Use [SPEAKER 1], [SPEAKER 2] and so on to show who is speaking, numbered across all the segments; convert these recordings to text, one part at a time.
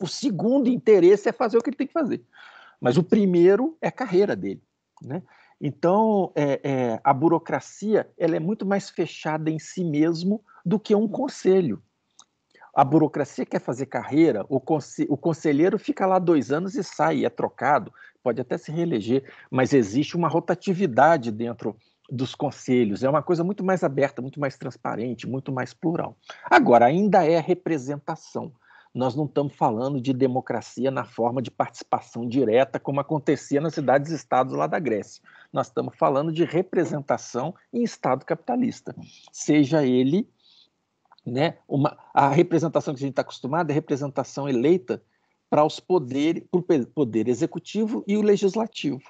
[SPEAKER 1] O segundo interesse é fazer o que ele tem que fazer. Mas o primeiro é a carreira dele, né? Então, a burocracia ela é muito mais fechada em si mesmo do que um conselho. A burocracia quer fazer carreira, o conselheiro fica lá 2 anos e sai, é trocado, pode até se reeleger, mas existe uma rotatividade dentro dos conselhos, é uma coisa muito mais aberta, muito mais transparente, muito mais plural. Agora, ainda é representação. Nós não estamos falando de democracia na forma de participação direta, como acontecia nas cidades-estados lá da Grécia. Nós estamos falando de representação em Estado capitalista, seja ele, né, a representação que a gente está acostumado é a representação eleita para os poderes, para o poder executivo e o legislativo.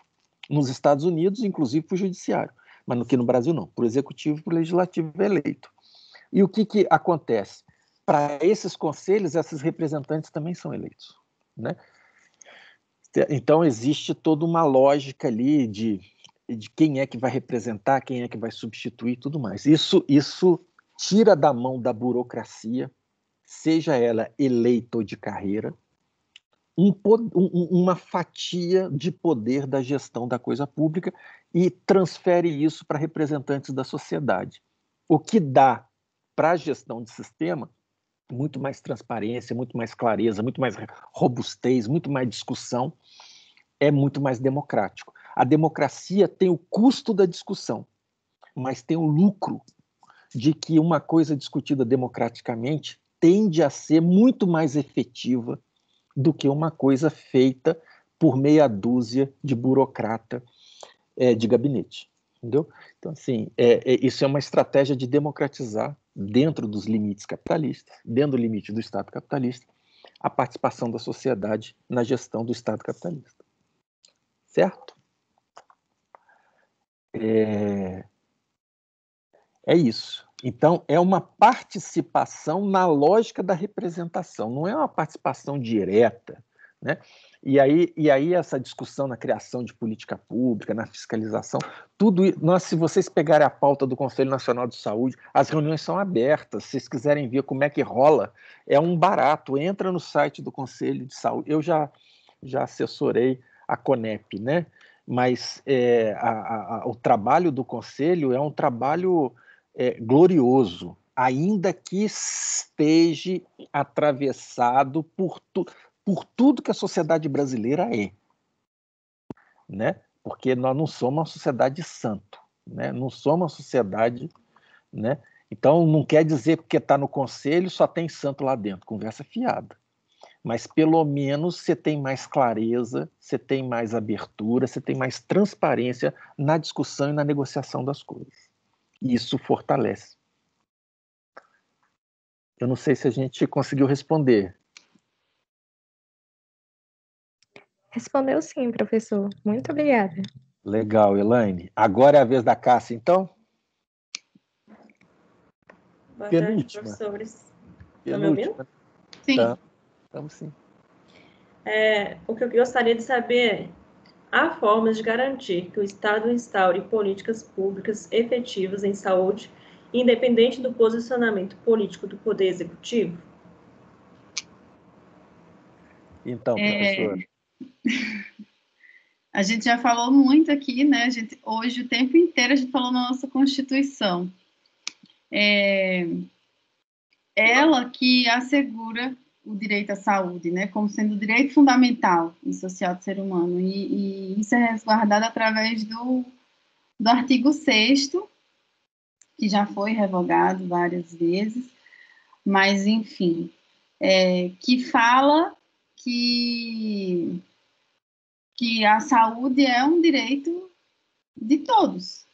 [SPEAKER 1] Nos Estados Unidos, inclusive para o judiciário, mas aqui no Brasil não, para o executivo e para o legislativo eleito. E o que acontece? Para esses conselhos, esses representantes também são eleitos, né? Então, existe toda uma lógica ali de quem é que vai representar, quem é que vai substituir e tudo mais. Isso tira da mão da burocracia, seja ela eleita ou de carreira, uma fatia de poder da gestão da coisa pública e transfere isso para representantes da sociedade. O que dá para a gestão de sistema muito mais transparência, muito mais clareza, muito mais robustez, muito mais discussão, é muito mais democrático. A democracia tem o custo da discussão, mas tem o lucro de que uma coisa discutida democraticamente tende a ser muito mais efetiva do que uma coisa feita por meia dúzia de burocrata de gabinete. Entendeu? Então, assim, isso é uma estratégia de democratizar, dentro dos limites capitalistas, dentro do limite do Estado capitalista, a participação da sociedade na gestão do Estado capitalista. Certo? É isso. Então, é uma participação na lógica da representação, não é uma participação direta, né? E aí essa discussão na criação de política pública, na fiscalização, tudo isso, se vocês pegarem a pauta do Conselho Nacional de Saúde, as reuniões são abertas, se vocês quiserem ver como é que rola, é um barato, entra no site do Conselho de Saúde, eu já assessorei a CONEP, né? Mas o trabalho do Conselho é um trabalho glorioso, ainda que esteja atravessado por tudo que a sociedade brasileira é, né? Porque nós não somos uma sociedade santo, né? Não somos uma sociedade, né? Então não quer dizer que porque está no conselho só tem santo lá dentro, conversa fiada. Mas pelo menos você tem mais clareza, você tem mais abertura, você tem mais transparência na discussão e na negociação das coisas. E isso fortalece. Eu não sei se a gente conseguiu responder.
[SPEAKER 2] Respondeu sim, professor. Muito obrigada.
[SPEAKER 1] Legal, Elaine. Agora é a vez da Cássia, então?
[SPEAKER 3] Boa tarde, professores. Estão me ouvindo?
[SPEAKER 2] Sim.
[SPEAKER 1] Estamos sim.
[SPEAKER 3] O que eu gostaria de saber é: há formas de garantir que o Estado instaure políticas públicas efetivas em saúde, independente do posicionamento político do Poder Executivo?
[SPEAKER 1] Então, professora.
[SPEAKER 4] A gente já falou muito aqui, né? Hoje, o tempo inteiro, a gente falou na nossa Constituição. Ela que assegura o direito à saúde, né? Como sendo o direito fundamental e social do ser humano. E isso é resguardado através do artigo 6º, que já foi revogado várias vezes, mas, enfim, que fala que a saúde é um direito de todos.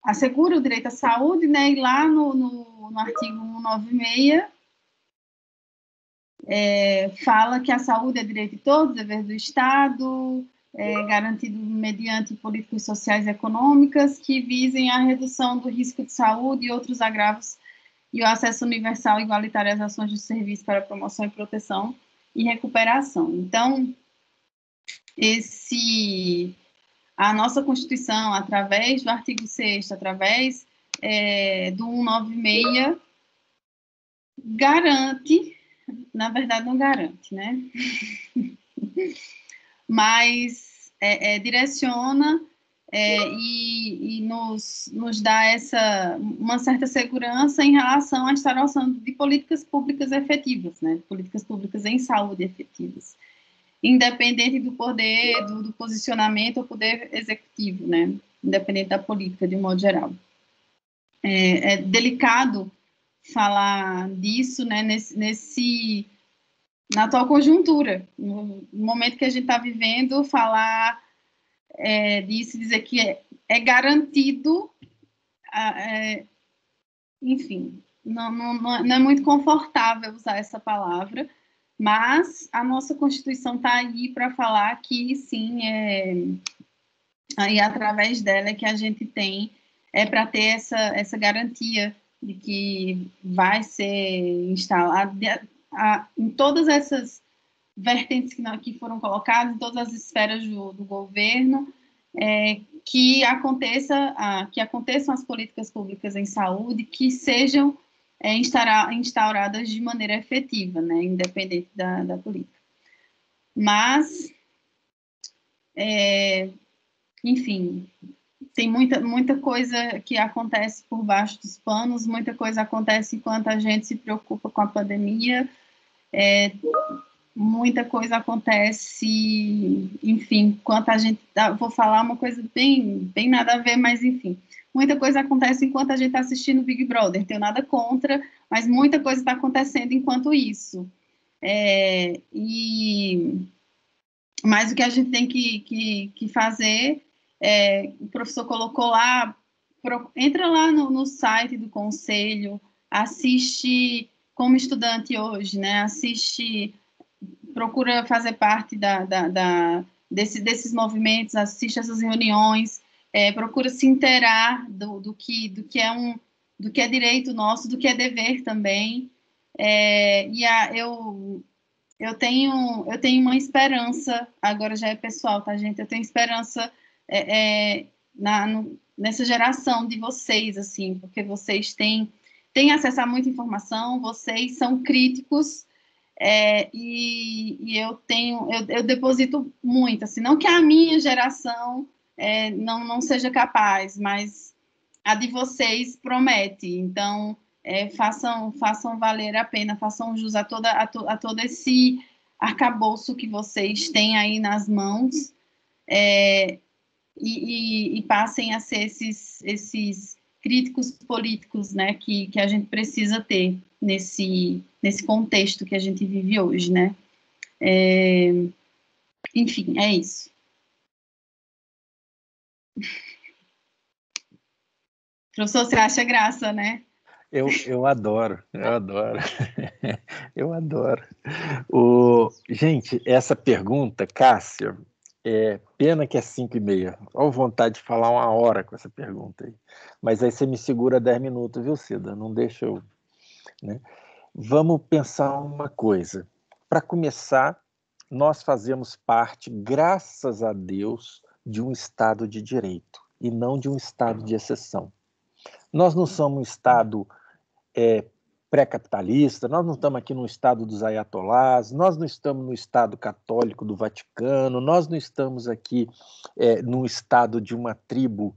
[SPEAKER 4] Assegura o direito à saúde, né? E lá no artigo 196 fala que a saúde é direito de todos, dever do Estado, garantido mediante políticas sociais e econômicas que visem a redução do risco de saúde e outros agravos e o acesso universal e igualitário às ações de serviço para promoção e proteção e recuperação. Então, a nossa Constituição, através do artigo 6º, através do 196, garante, na verdade não garante, né? Mas direciona e nos dá uma certa segurança em relação à instauração de políticas públicas efetivas, né? Políticas públicas em saúde efetivas, independente do poder, do posicionamento ou poder executivo, né? Independente da política, de um modo geral. É delicado falar disso, né, na atual conjuntura, no momento que a gente está vivendo, falar disso, dizer que é garantido, enfim, não é muito confortável usar essa palavra, mas a nossa Constituição está aí para falar que, sim, aí através dela é que a gente tem para ter essa garantia de que vai ser instalado em todas essas vertentes que foram colocadas, em todas as esferas do governo, que aconteçam as políticas públicas em saúde, que sejam instauradas de maneira efetiva, né, independente da política. Mas, enfim, tem muita coisa que acontece por baixo dos panos, muita coisa acontece enquanto a gente se preocupa com a pandemia, muita coisa acontece, enfim, enquanto a gente... Vou falar uma coisa bem nada a ver, mas enfim, muita coisa acontece enquanto a gente está assistindo Big Brother, tenho nada contra, mas muita coisa está acontecendo enquanto isso. Mas o que a gente tem que fazer, o professor colocou lá, entra lá no site do Conselho, assiste como estudante hoje, né? Procura fazer parte desses movimentos, assiste essas reuniões, procura se inteirar do que é direito nosso, do que é dever também. Eu tenho uma esperança, agora já é pessoal, tá, gente? Eu tenho esperança nessa geração de vocês, assim, porque vocês têm acesso a muita informação, vocês são críticos, e eu deposito muito, assim, não que a minha geração não seja capaz, mas a de vocês promete, então façam valer a pena, façam jus a todo esse arcabouço que vocês têm aí nas mãos, e passem a ser esses críticos políticos, né, que a gente precisa ter nesse contexto que a gente vive hoje, né? Enfim, é isso. Professor, você acha graça, né?
[SPEAKER 1] Eu adoro. Eu adoro. Gente, essa pergunta, Cássia, pena que é 5h30. Olha vontade de falar 1 hora com essa pergunta aí. Mas aí você me segura 10 minutos, viu, Cida? Não deixa eu... Né? Vamos pensar uma coisa. Para começar, nós fazemos parte, graças a Deus, de um Estado de direito e não de um estado de exceção. Nós não somos um Estado pré-capitalista, nós não estamos aqui no Estado dos ayatolás, nós não estamos no Estado católico do Vaticano, nós não estamos aqui no Estado de uma tribo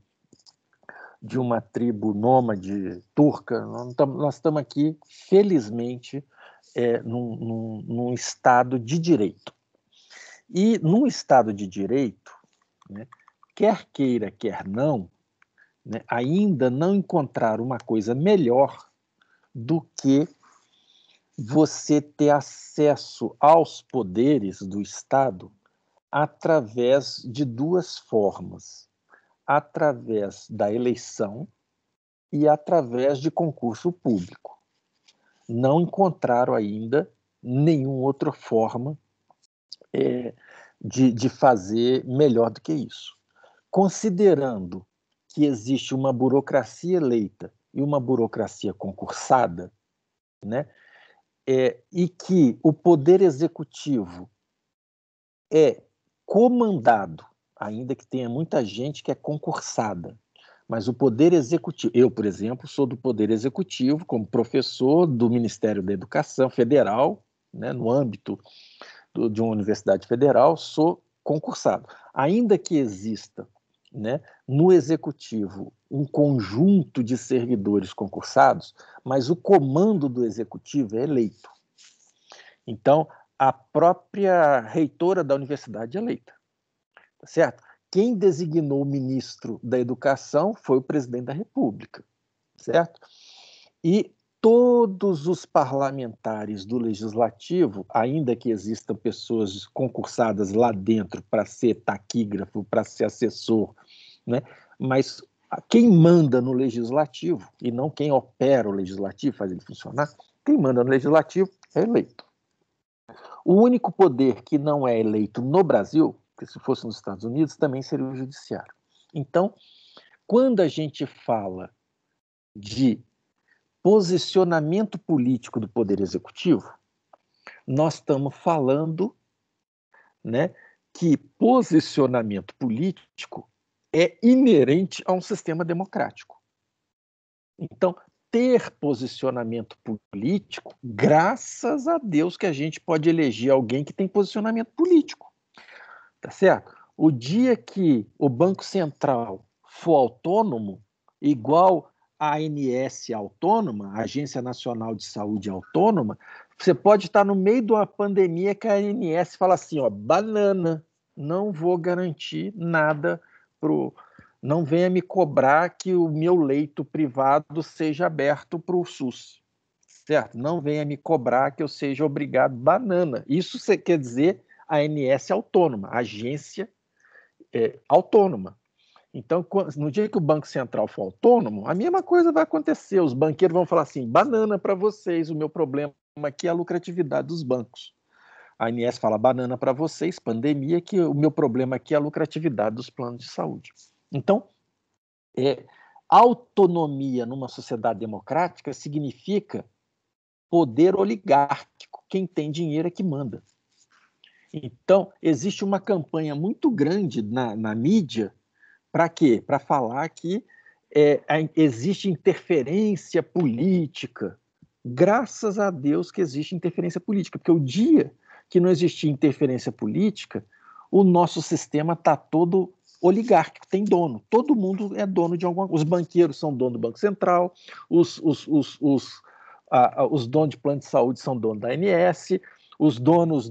[SPEAKER 1] nômade turca, nós estamos aqui, felizmente, num Estado de direito. E num Estado de direito, né, quer queira, quer não, né, ainda não encontrar uma coisa melhor do que você ter acesso aos poderes do Estado através de 2 formas: através da eleição e através de concurso público. Não encontraram ainda nenhuma outra forma de fazer melhor do que isso. Considerando que existe uma burocracia eleita e uma burocracia concursada, né, e que o poder executivo é comandado, ainda que tenha muita gente que é concursada, Mas o poder executivo, eu, por exemplo, sou do poder executivo, como professor do Ministério da Educação Federal, né, no âmbito de uma universidade federal, sou concursado. Ainda que exista, né, no executivo um conjunto de servidores concursados, mas o comando do executivo é eleito. Então, a própria reitora da universidade é eleita, tá certo? Quem designou o ministro da Educação foi o presidente da República, certo? E todos os parlamentares do Legislativo, ainda que existam pessoas concursadas lá dentro para ser taquígrafo, para ser assessor, né? Mas quem manda no Legislativo, e não quem opera o Legislativo, faz ele funcionar, quem manda no Legislativo é eleito. O único poder que não é eleito no Brasil, que se fosse nos Estados Unidos, também seria o judiciário. Então, quando a gente fala de posicionamento político do poder executivo, nós estamos falando, né, que posicionamento político é inerente a um sistema democrático. Então, ter posicionamento político, graças a Deus que a gente pode eleger alguém que tem posicionamento político. Tá certo? O dia que o Banco Central for autônomo, igual a ANS autônoma, a Agência Nacional de Saúde autônoma, você pode estar no meio de uma pandemia que a ANS fala assim, ó, banana, não vou garantir nada não venha me cobrar que o meu leito privado seja aberto para o SUS, certo? Não venha me cobrar que eu seja obrigado, banana. Isso quer dizer a ANS autônoma, a agência autônoma. Então, no dia que o Banco Central for autônomo, a mesma coisa vai acontecer. Os banqueiros vão falar assim, banana para vocês, o meu problema aqui é a lucratividade dos bancos. A ANS fala, banana para vocês, pandemia, que o meu problema aqui é a lucratividade dos planos de saúde. Então, autonomia numa sociedade democrática significa poder oligárquico. Quem tem dinheiro é que manda. Então, existe uma campanha muito grande na mídia. Para quê? Para falar que existe interferência política. Graças a Deus que existe interferência política, porque o dia que não existir interferência política, o nosso sistema está todo oligárquico, tem dono. Todo mundo é dono de alguma coisa. Os banqueiros são dono do Banco Central, os donos de plano de saúde são donos da ANS, os donos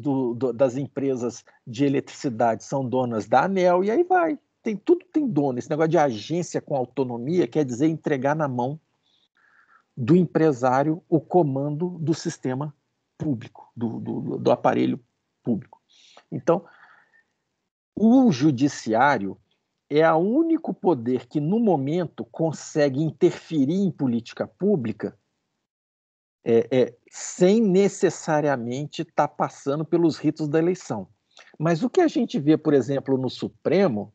[SPEAKER 1] das empresas de eletricidade são donas da ANEEL, e aí vai. Tudo tem dono. Esse negócio de agência com autonomia quer dizer entregar na mão do empresário o comando do sistema público, do aparelho público. Então, o judiciário é o único poder que, no momento, consegue interferir em política pública sem necessariamente estar passando pelos ritos da eleição. Mas o que a gente vê, por exemplo, no Supremo,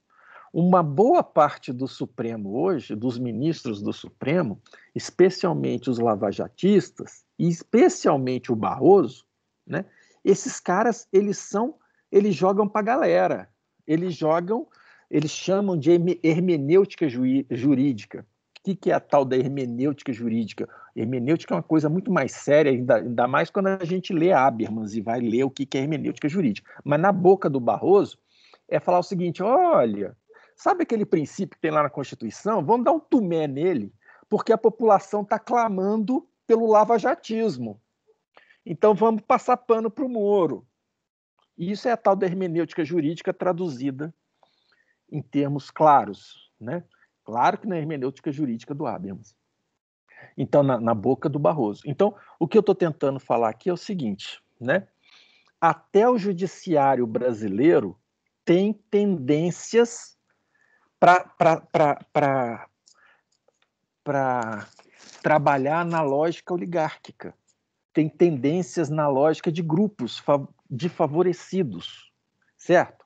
[SPEAKER 1] uma boa parte do Supremo hoje, dos ministros do Supremo, especialmente os lavajatistas, e especialmente o Barroso, né, esses caras, eles jogam para a galera. Eles chamam de hermenêutica jurídica. O que é a tal da hermenêutica jurídica? Hermenêutica é uma coisa muito mais séria, ainda mais quando a gente lê Habermas e vai ler o que é hermenêutica jurídica. Mas na boca do Barroso é falar o seguinte, olha, sabe aquele princípio que tem lá na Constituição? Vamos dar um tumé nele, porque a população está clamando pelo lavajatismo. Então vamos passar pano para o Moro. E isso é a tal da hermenêutica jurídica traduzida em termos claros, né? Claro que na hermenêutica jurídica do Habermas. Então, na boca do Barroso. Então, o que eu estou tentando falar aqui é o seguinte, né? Até o judiciário brasileiro tem tendências para trabalhar na lógica oligárquica. Tem tendências na lógica de grupos de favorecidos, certo?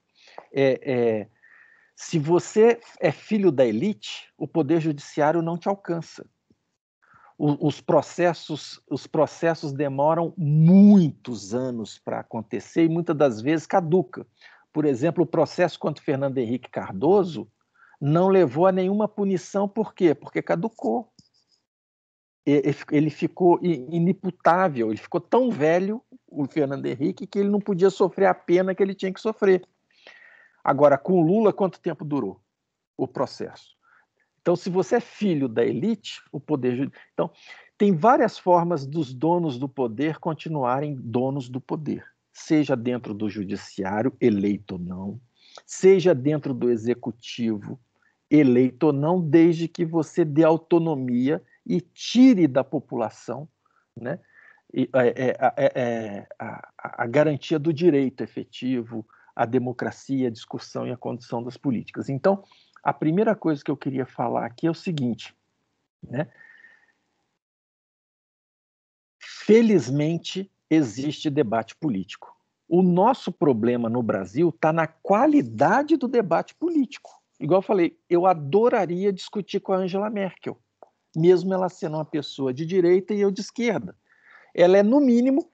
[SPEAKER 1] Se você é filho da elite, o poder judiciário não te alcança. Os processos demoram muitos anos para acontecer e muitas das vezes caduca. Por exemplo, o processo contra o Fernando Henrique Cardoso não levou a nenhuma punição, por quê? Porque caducou. Ele ficou inimputável, ele ficou tão velho, o Fernando Henrique, que ele não podia sofrer a pena que ele tinha que sofrer. Agora, com Lula, quanto tempo durou o processo? Então, se você é filho da elite, o poder... Então, tem várias formas dos donos do poder continuarem donos do poder, seja dentro do judiciário, eleito ou não, seja dentro do executivo, eleito ou não, desde que você dê autonomia e tire da população, né, a garantia do direito efetivo, a democracia, a discussão e a condução das políticas. Então, a primeira coisa que eu queria falar aqui é o seguinte, né? Felizmente, existe debate político. O nosso problema no Brasil está na qualidade do debate político. Igual eu falei, eu adoraria discutir com a Angela Merkel, mesmo ela sendo uma pessoa de direita e eu de esquerda. Ela é, no mínimo,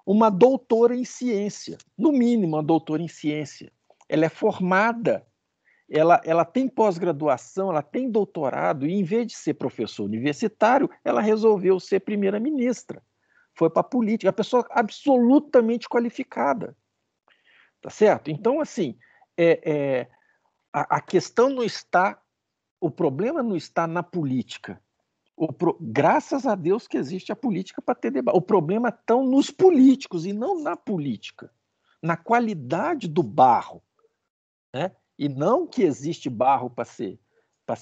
[SPEAKER 1] uma doutora em ciência. No mínimo, uma doutora em ciência. Ela é formada, ela tem pós-graduação, ela tem doutorado, e em vez de ser professor universitário, ela resolveu ser primeira-ministra. Foi para a política, a pessoa absolutamente qualificada. Tá certo? Então, assim, a questão não está, o problema não está na política. Graças a Deus que existe a política para ter debate. O problema está nos políticos e não na política, na qualidade do barro, né? E não que existe barro para ser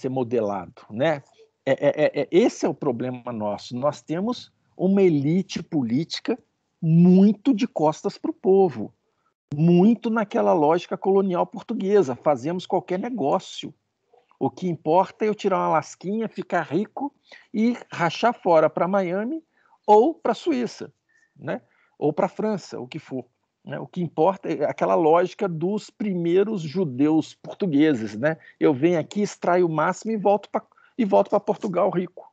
[SPEAKER 1] modelado, né? Esse é o problema nosso. Nós temos uma elite política muito de costas para o povo, muito naquela lógica colonial portuguesa. Fazemos qualquer negócio. O que importa é eu tirar uma lasquinha, ficar rico e rachar fora para Miami ou para a Suíça, né? Ou para a França, o que for. Né? O que importa é aquela lógica dos primeiros judeus portugueses. Né? Eu venho aqui, extraio o máximo e volto para Portugal rico.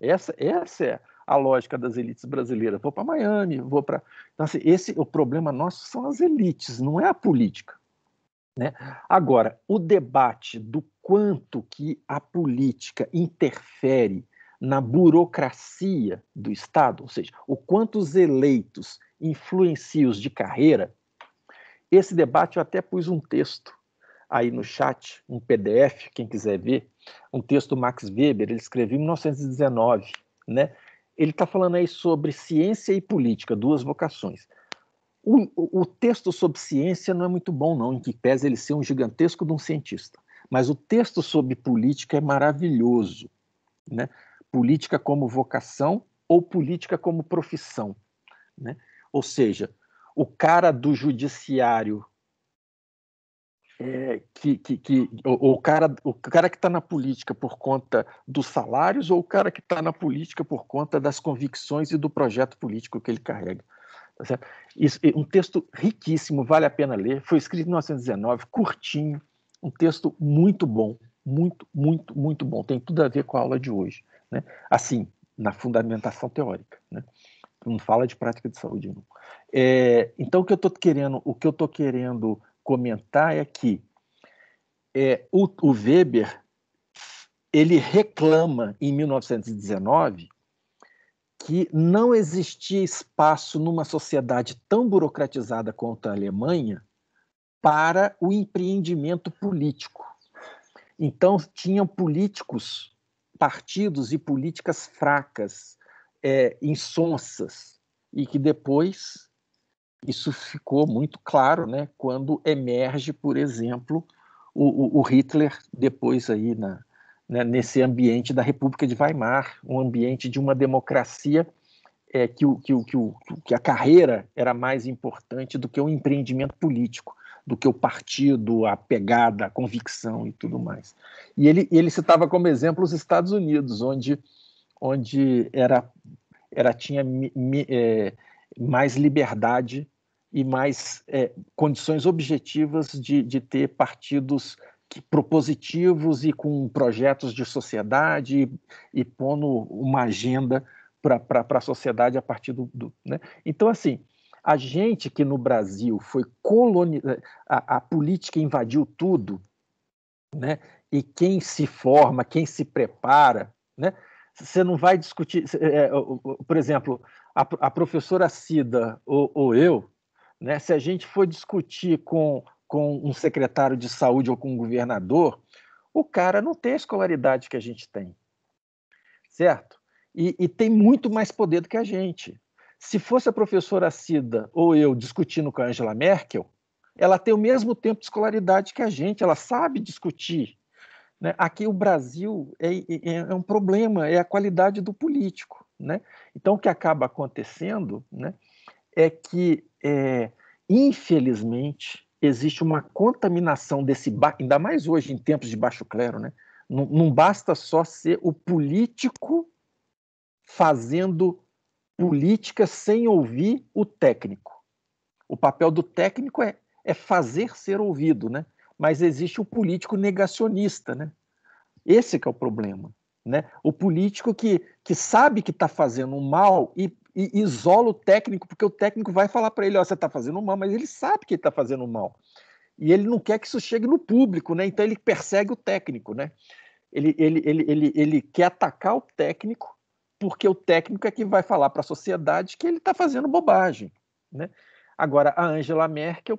[SPEAKER 1] Essa é a lógica das elites brasileiras. Vou para Miami, vou para... Então, assim, o problema nosso são as elites, não é a política. Né? Agora, o debate do quanto que a política interfere na burocracia do Estado, ou seja, o quanto os eleitos influenciam os de carreira, esse debate eu até pus um texto aí no chat, um PDF, quem quiser ver, um texto do Max Weber, ele escreveu em 1919, né? Ele está falando aí sobre ciência e política, duas vocações. O texto sobre ciência não é muito bom, não, em que pese ele ser um gigantesco de um cientista. Mas o texto sobre política é maravilhoso. Né? Política como vocação ou política como profissão. Né? Ou seja, o cara do judiciário, o cara que está na política por conta dos salários ou o cara que está na política por conta das convicções e do projeto político que ele carrega. Isso, um texto riquíssimo, vale a pena ler, foi escrito em 1919, curtinho, um texto muito bom, muito, muito, muito bom, tem tudo a ver com a aula de hoje, né? Assim, na fundamentação teórica, né? Não fala de prática de saúde, não. Então, o que eu estou querendo comentar é que o Weber, ele reclama em 1919 que não existia espaço numa sociedade tão burocratizada quanto a Alemanha para o empreendimento político. Então, tinham políticos, partidos e políticas fracas, insonsas, e que depois isso ficou muito claro, né, quando emerge, por exemplo, o Hitler, depois aí nesse ambiente da República de Weimar, um ambiente de uma democracia que a carreira era mais importante do que o empreendimento político, do que o partido, a pegada, a convicção e tudo mais. E ele citava como exemplo os Estados Unidos, onde tinha mais liberdade e mais condições objetivas de ter partidos propositivos e com projetos de sociedade e pondo uma agenda para a sociedade a partir né? Então, assim, a gente que no Brasil foi colonizado, a política invadiu tudo, né? e quem se forma, quem se prepara, né? Você não vai discutir, por exemplo, a professora Cida ou eu, né? Se a gente for discutir com um secretário de saúde ou com um governador, o cara não tem a escolaridade que a gente tem, certo? E tem muito mais poder do que a gente. Se fosse a professora Cida ou eu discutindo com a Angela Merkel, ela tem o mesmo tempo de escolaridade que a gente, ela sabe discutir, né? Aqui o Brasil é um problema, é a qualidade do político, né? Então, o que acaba acontecendo, né, é que, infelizmente, existe uma contaminação desse, ainda mais hoje, em tempos de baixo clero, né? Não basta só ser o político fazendo política sem ouvir o técnico. O papel do técnico é fazer ser ouvido, né? Mas existe o político negacionista, né? Esse que é o problema, né? O político que sabe que está fazendo mal e isola o técnico, porque o técnico vai falar para ele, você está fazendo mal, mas ele sabe que ele está fazendo mal. E ele não quer que isso chegue no público, né? Então ele persegue o técnico, né? Ele quer atacar o técnico, porque o técnico é que vai falar para a sociedade que ele está fazendo bobagem, né? Agora, a Angela Merkel,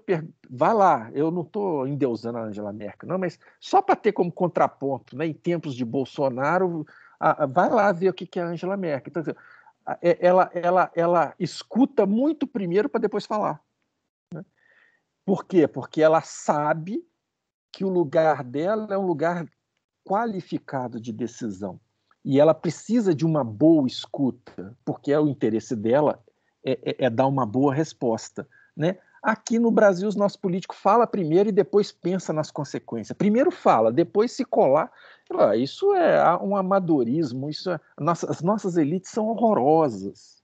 [SPEAKER 1] vai lá, eu não estou endeusando a Angela Merkel, não, mas só para ter como contraponto, né, em tempos de Bolsonaro, vai lá ver o que é a Angela Merkel. Então, ela escuta muito primeiro para depois falar, né? Por quê? Porque ela sabe que o lugar dela é um lugar qualificado de decisão. E ela precisa de uma boa escuta, porque o interesse dela é dar uma boa resposta, né? Aqui no Brasil, os nossos políticos falam primeiro e depois pensa nas consequências. Primeiro fala, depois se colar. Isso é um amadorismo, as nossas elites são horrorosas,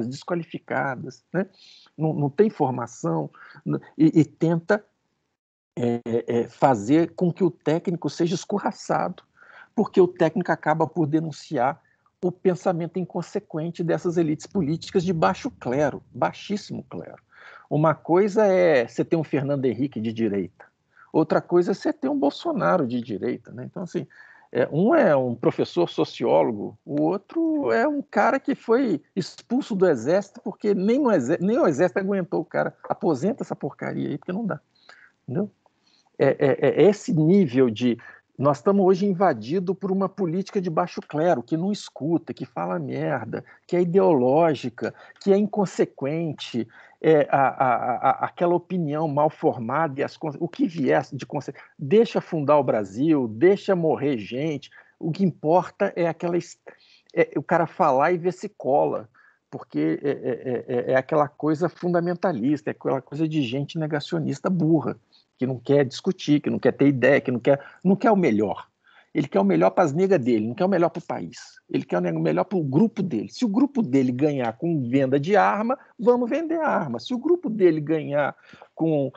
[SPEAKER 1] desqualificadas, né? Não tem formação e tenta fazer com que o técnico seja escorraçado, porque o técnico acaba por denunciar o pensamento inconsequente dessas elites políticas de baixo clero, baixíssimo clero. Uma coisa é você ter um Fernando Henrique de direita, outra coisa é você ter um Bolsonaro de direita, né? Então, assim, um é um professor sociólogo, o outro é um cara que foi expulso do exército porque nem o exército aguentou o cara. Aposenta essa porcaria aí, porque não dá, entendeu? Esse nível de... Nós estamos hoje invadidos por uma política de baixo clero, que não escuta, que fala merda, que é ideológica, que é inconsequente, aquela opinião mal formada, o que vier de consequência, deixa afundar o Brasil, deixa morrer gente, o que importa é o cara falar e ver se cola, porque é aquela coisa fundamentalista, é aquela coisa de gente negacionista burra, que não quer discutir, que não quer ter ideia, que não quer o melhor. Ele quer o melhor para as negas dele, não quer o melhor para o país. Ele quer o melhor para o grupo dele. Se o grupo dele ganhar com venda de arma, vamos vender arma. Se o grupo dele ganhar com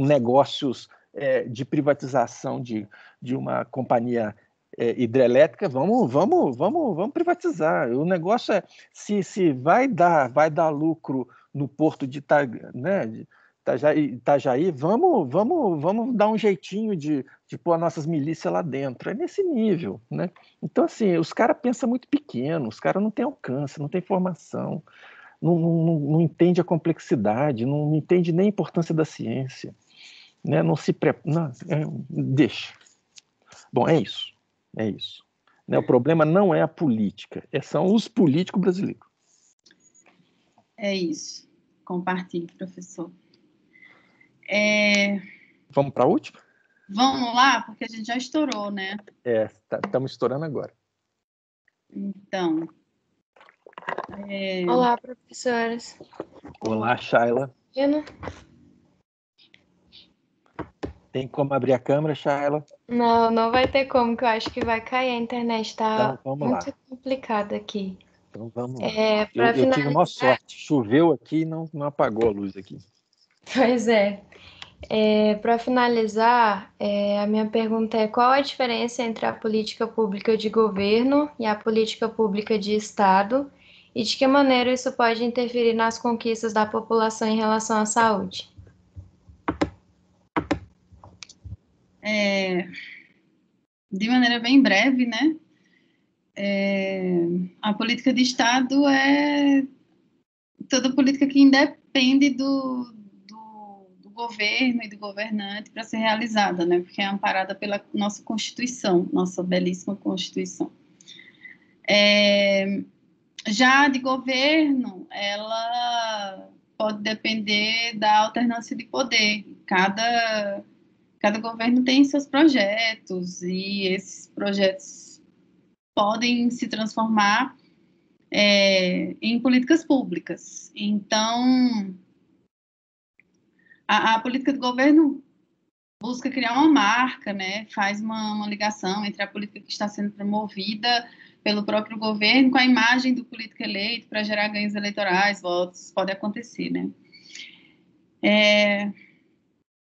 [SPEAKER 1] negócios de privatização de uma companhia hidrelétrica, vamos privatizar. O negócio é se vai dar lucro no porto de Itajaí, vamos dar um jeitinho de pôr as nossas milícias lá dentro. É nesse nível, né? Então, assim, os caras pensam muito pequeno, os caras não têm alcance, não têm formação, não entendem a complexidade, não entendem nem a importância da ciência, né? Não se prepara. Deixa. Bom, é isso. Né? O problema não é a política, são os políticos brasileiros.
[SPEAKER 4] É isso. Compartilhe, professor.
[SPEAKER 1] Vamos para a última?
[SPEAKER 4] Vamos lá, porque a gente já estourou, né?
[SPEAKER 1] Estamos estourando agora.
[SPEAKER 4] Então.
[SPEAKER 2] Olá, professoras.
[SPEAKER 1] Olá, Shayla. Tem como abrir a câmera, Shayla?
[SPEAKER 2] Não vai ter como, que eu acho que vai cair. A internet está muito complicada aqui.
[SPEAKER 1] Então vamos lá. Eu tive uma sorte. Choveu aqui e não apagou a luz aqui.
[SPEAKER 2] Pois é. Para finalizar, a minha pergunta é: qual a diferença entre a política pública de governo e a política pública de Estado? E de que maneira isso pode interferir nas conquistas da população em relação à saúde?
[SPEAKER 4] de maneira bem breve, né? A política de Estado é toda política que independe do governo e do governante para ser realizada, né? Porque é amparada pela nossa Constituição, nossa belíssima Constituição. Já de governo, ela pode depender da alternância de poder. Cada governo tem seus projetos, e esses projetos podem se transformar em políticas públicas. Então, a política do governo busca criar uma marca, né? Faz uma ligação entre a política que está sendo promovida pelo próprio governo com a imagem do político eleito para gerar ganhos eleitorais, votos, pode acontecer, né?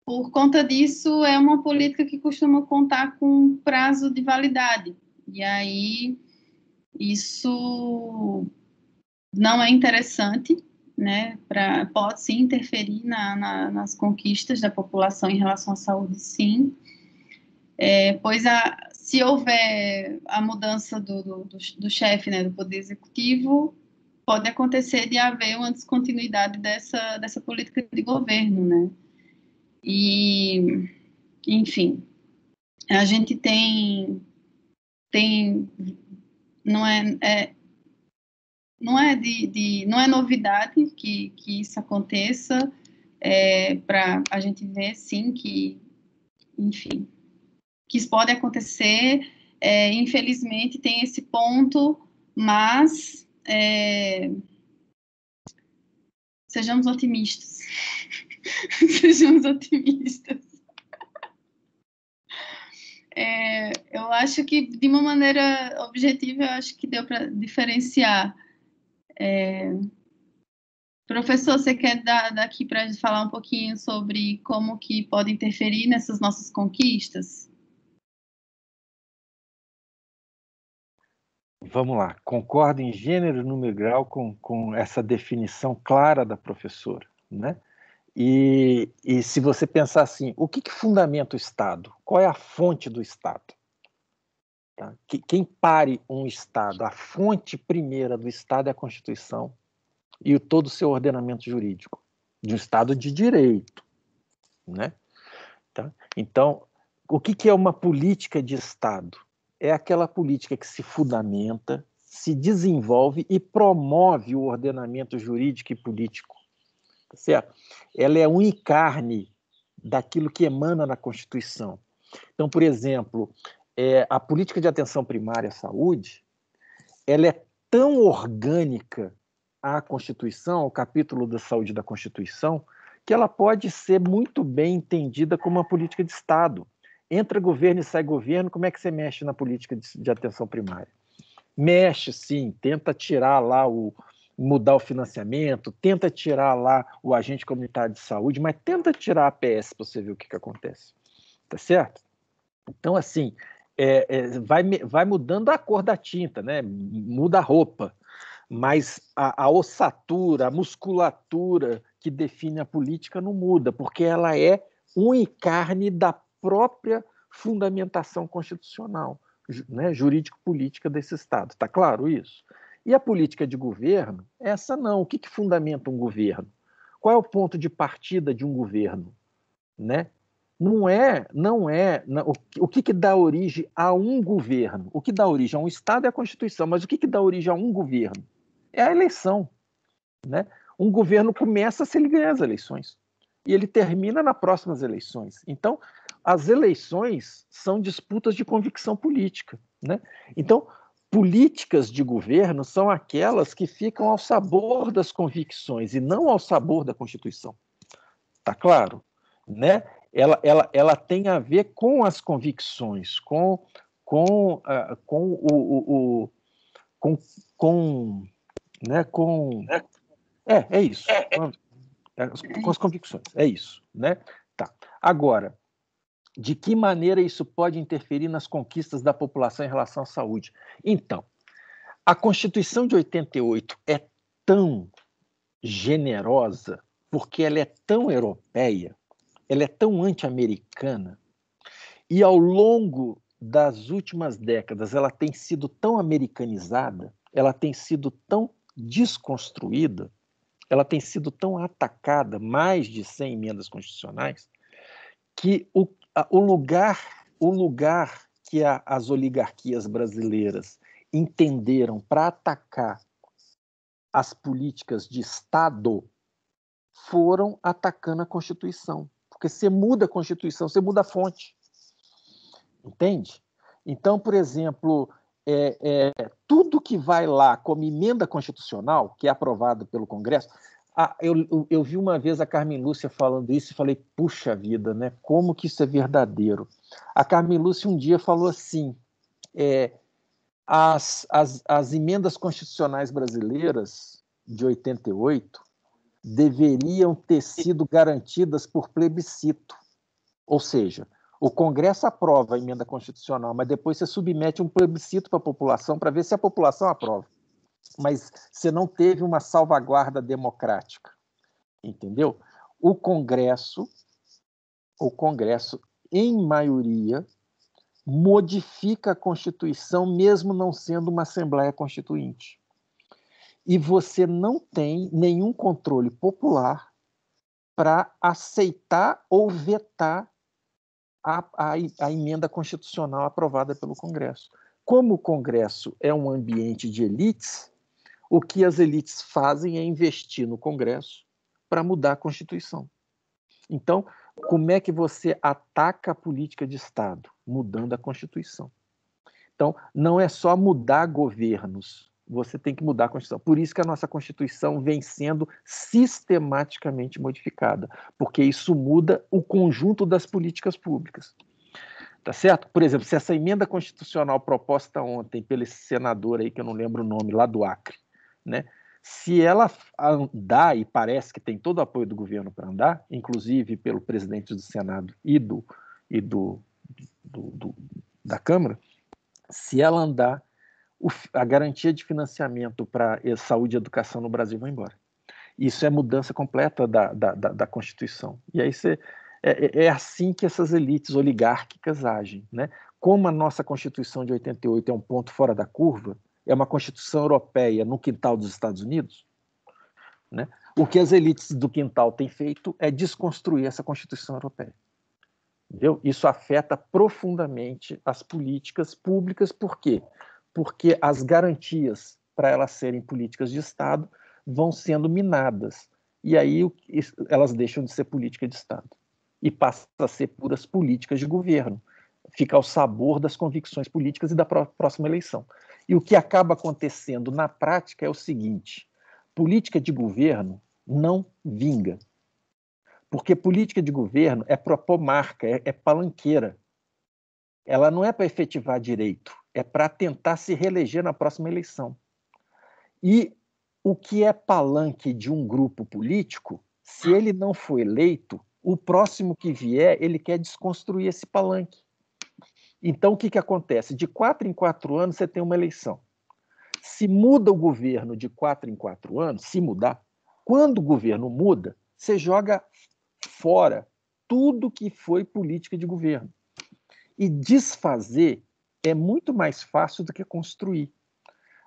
[SPEAKER 4] Por conta disso, é uma política que costuma contar com prazo de validade, e aí isso não é interessante, né? Pode sim interferir nas conquistas da população em relação à saúde, sim, pois se houver a mudança do chefe, né, do Poder Executivo, pode acontecer de haver uma descontinuidade dessa política de governo, né? E, enfim, a gente tem não é novidade que isso aconteça, para a gente ver, sim, que, enfim, que isso pode acontecer, infelizmente tem esse ponto, mas sejamos otimistas. Sejamos otimistas. Eu acho que, de uma maneira objetiva, eu acho que deu para diferenciar. Professor, você quer daqui para falar um pouquinho sobre como que pode interferir nessas nossas conquistas?
[SPEAKER 1] Vamos lá, concordo em gênero, número e grau com essa definição clara da professora, né? E se você pensar assim, o que fundamenta o Estado? Qual é a fonte do Estado? Tá? Quem pare um Estado? A fonte primeira do Estado é a Constituição e todo o seu ordenamento jurídico, de um Estado de direito, né? Tá? Então, o que é uma política de Estado? É aquela política que se fundamenta, se desenvolve e promove o ordenamento jurídico e político. Tá certo? Ela é unha e carne daquilo que emana na Constituição. Então, por exemplo, a política de atenção primária à saúde, ela é tão orgânica à Constituição, ao capítulo da saúde da Constituição, que ela pode ser muito bem entendida como uma política de Estado. Entra governo e sai governo, como é que você mexe na política de atenção primária? Mexe, sim, tenta tirar lá mudar o financiamento, tenta tirar lá o agente comunitário de saúde, mas tenta tirar a APS para você ver o que acontece. Tá certo? Então, assim, vai mudando a cor da tinta, né? Muda a roupa, mas a ossatura, a musculatura que define a política não muda, porque ela é unha e carne da própria fundamentação constitucional, né, jurídico-política desse Estado. Está claro isso? E a política de governo, essa não. O que fundamenta um governo? Qual é o ponto de partida de um governo? Né? O que dá origem a um governo? O que dá origem a um Estado é a Constituição, mas o que dá origem a um governo? É a eleição. Né? Um governo começa se ele ganhar as eleições e ele termina nas próximas eleições. Então, as eleições são disputas de convicção política. Né? Então, políticas de governo são aquelas que ficam ao sabor das convicções e não ao sabor da Constituição. Tá claro? Né? Ela tem a ver com as convicções, é isso. Com as convicções, é isso, né? Tá. Agora, de que maneira isso pode interferir nas conquistas da população em relação à saúde? Então, a Constituição de 88 é tão generosa porque ela é tão europeia, ela é tão anti-americana, e ao longo das últimas décadas ela tem sido tão americanizada, ela tem sido tão desconstruída, ela tem sido tão atacada, mais de 100 emendas constitucionais, que o lugar que as oligarquias brasileiras entenderam para atacar as políticas de Estado foram atacando a Constituição. Porque você muda a Constituição, você muda a fonte. Entende? Então, por exemplo, tudo que vai lá como emenda constitucional, que é aprovado pelo Congresso... eu vi uma vez a Carmen Lúcia falando isso e falei, puxa vida, né? Como que isso é verdadeiro? A Carmen Lúcia um dia falou assim, as emendas constitucionais brasileiras de 88 deveriam ter sido garantidas por plebiscito. Ou seja, o Congresso aprova a emenda constitucional, mas depois você submete um plebiscito para a população para ver se a população aprova. Mas você não teve uma salvaguarda democrática, entendeu? O Congresso, em maioria, modifica a Constituição, mesmo não sendo uma Assembleia Constituinte. E você não tem nenhum controle popular para aceitar ou vetar a emenda constitucional aprovada pelo Congresso. Como o Congresso é um ambiente de elites, o que as elites fazem é investir no Congresso para mudar a Constituição. Então, como é que você ataca a política de Estado? Mudando a Constituição. Então, não é só mudar governos, você tem que mudar a Constituição. Por isso que a nossa Constituição vem sendo sistematicamente modificada, porque isso muda o conjunto das políticas públicas. Tá certo? Por exemplo, se essa emenda constitucional proposta ontem pelo senador aí, que eu não lembro o nome, lá do Acre, né? Se ela andar, e parece que tem todo o apoio do governo para andar, inclusive pelo presidente do Senado e da Câmara, se ela andar, a garantia de financiamento para saúde e educação no Brasil vai embora. Isso é mudança completa da Constituição. E aí é assim que essas elites oligárquicas agem, né? Como a nossa Constituição de 88 é um ponto fora da curva, é uma Constituição europeia no quintal dos Estados Unidos, né? O que as elites do quintal têm feito é desconstruir essa Constituição europeia. Entendeu? Isso afeta profundamente as políticas públicas. Por quê? Porque as garantias para elas serem políticas de Estado vão sendo minadas. E aí elas deixam de ser política de Estado e passam a ser puras políticas de governo. Fica ao sabor das convicções políticas e da próxima eleição. E o que acaba acontecendo na prática é o seguinte: política de governo não vinga. Porque política de governo é propor marca, é palanqueira. Ela não é para efetivar direito, é para tentar se reeleger na próxima eleição. E o que é palanque de um grupo político, se ele não for eleito, o próximo que vier, ele quer desconstruir esse palanque. Então, o que acontece? De 4 em 4 anos, você tem uma eleição. Se muda o governo de 4 em 4 anos, se mudar, quando o governo muda, você joga fora tudo que foi política de governo. E desfazer é muito mais fácil do que construir.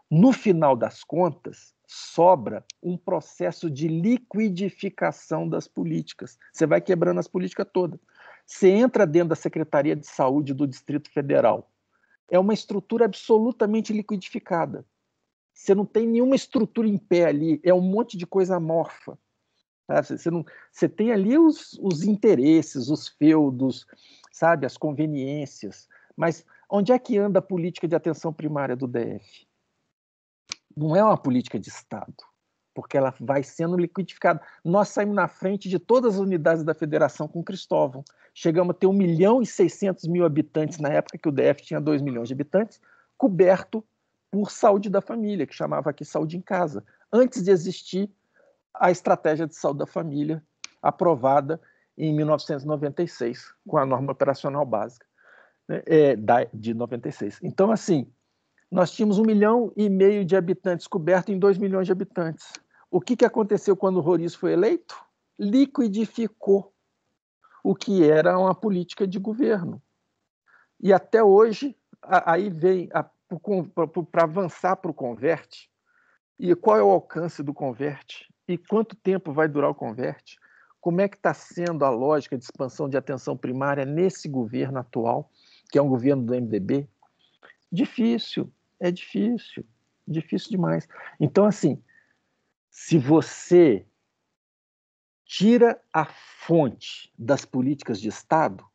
[SPEAKER 1] No final das contas, sobra um processo de liquidificação das políticas. Você vai quebrando as políticas todas. Você entra dentro da Secretaria de Saúde do Distrito Federal. É uma estrutura absolutamente liquidificada. Você não tem nenhuma estrutura em pé ali, é um monte de coisa amorfa. Você tem ali os interesses, os feudos, sabe, as conveniências. Mas onde é que anda a política de atenção primária do DF? Não é uma política de Estado, porque ela vai sendo liquidificada. Nós saímos na frente de todas as unidades da federação com Cristóvão. Chegamos a ter 1.600.000 habitantes, na época que o DF tinha 2 milhões de habitantes, coberto por saúde da família, que chamava aqui Saúde em Casa, antes de existir a estratégia de saúde da família, aprovada em 1996, com a norma operacional básica, né, de 96. Então, assim, nós tínhamos 1,5 milhão de habitantes coberto em 2 milhões de habitantes. O que aconteceu quando o Roriz foi eleito? Liquidificou o que era uma política de governo. E até hoje, aí vem para avançar para o Converte. E qual é o alcance do Converte? E quanto tempo vai durar o Converte? Como é que está sendo a lógica de expansão de atenção primária nesse governo atual, que é um governo do MDB? Difícil, é difícil demais. Então, assim, se você tira a fonte das políticas de Estado,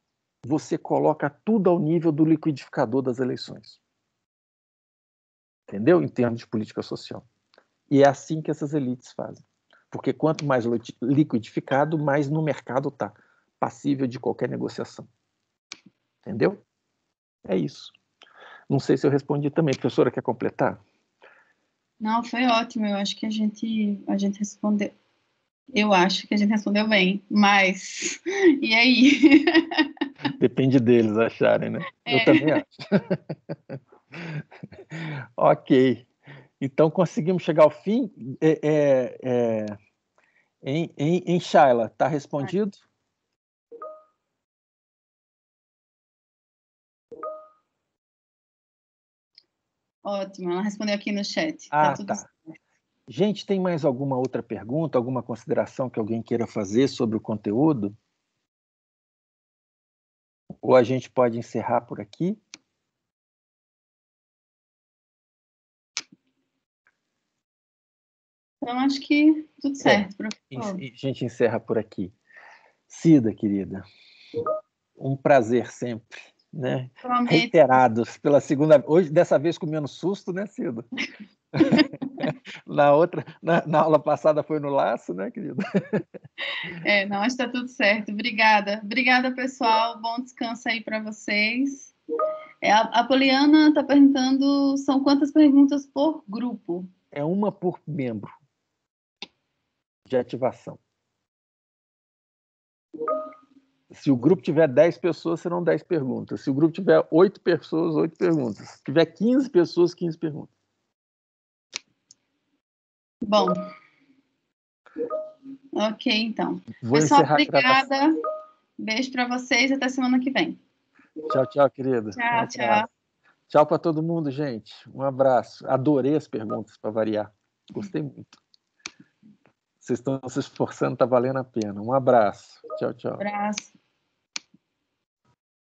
[SPEAKER 1] você coloca tudo ao nível do liquidificador das eleições. Entendeu? Em termos de política social. E é assim que essas elites fazem. Porque quanto mais liquidificado, mais no mercado está, passível de qualquer negociação. Entendeu? É isso. Não sei se eu respondi também. Professora, quer completar?
[SPEAKER 4] Não, foi ótimo. Eu acho que a gente respondeu. Eu acho que a gente respondeu bem, mas e aí?
[SPEAKER 1] Depende deles acharem, né? Eu também acho. Ok. Então, conseguimos chegar ao fim. Em Shaila, está respondido?
[SPEAKER 4] Ótimo, ela respondeu aqui no chat. Tá tudo certo.
[SPEAKER 1] Gente, tem mais alguma outra pergunta, alguma consideração que alguém queira fazer sobre o conteúdo? Ou a gente pode encerrar por aqui?
[SPEAKER 4] Então, acho que tudo certo, professor.
[SPEAKER 1] A gente encerra por aqui. Cida, querida, um prazer sempre, né? Reiterados pela segunda vez. Hoje, dessa vez com menos susto, né, Cida? Na aula passada foi no laço, né, querida?
[SPEAKER 4] Não, está tudo certo. Obrigada. Obrigada, pessoal. Bom descanso aí para vocês. A Poliana está perguntando, são quantas perguntas por grupo?
[SPEAKER 1] É uma por membro de ativação. Se o grupo tiver 10 pessoas, serão 10 perguntas. Se o grupo tiver 8 pessoas, 8 perguntas. Se tiver 15 pessoas, 15 perguntas.
[SPEAKER 4] Bom. Ok, então.
[SPEAKER 1] Vou
[SPEAKER 4] Pessoal,
[SPEAKER 1] encerrar
[SPEAKER 4] obrigada. Beijo para vocês. Até semana que vem.
[SPEAKER 1] Tchau, tchau, querida.
[SPEAKER 4] Tchau, tchau.
[SPEAKER 1] Tchau para todo mundo, gente. Um abraço. Adorei as perguntas, para variar. Gostei muito. Vocês estão se esforçando, está valendo a pena. Um abraço. Tchau, tchau.
[SPEAKER 4] Um abraço.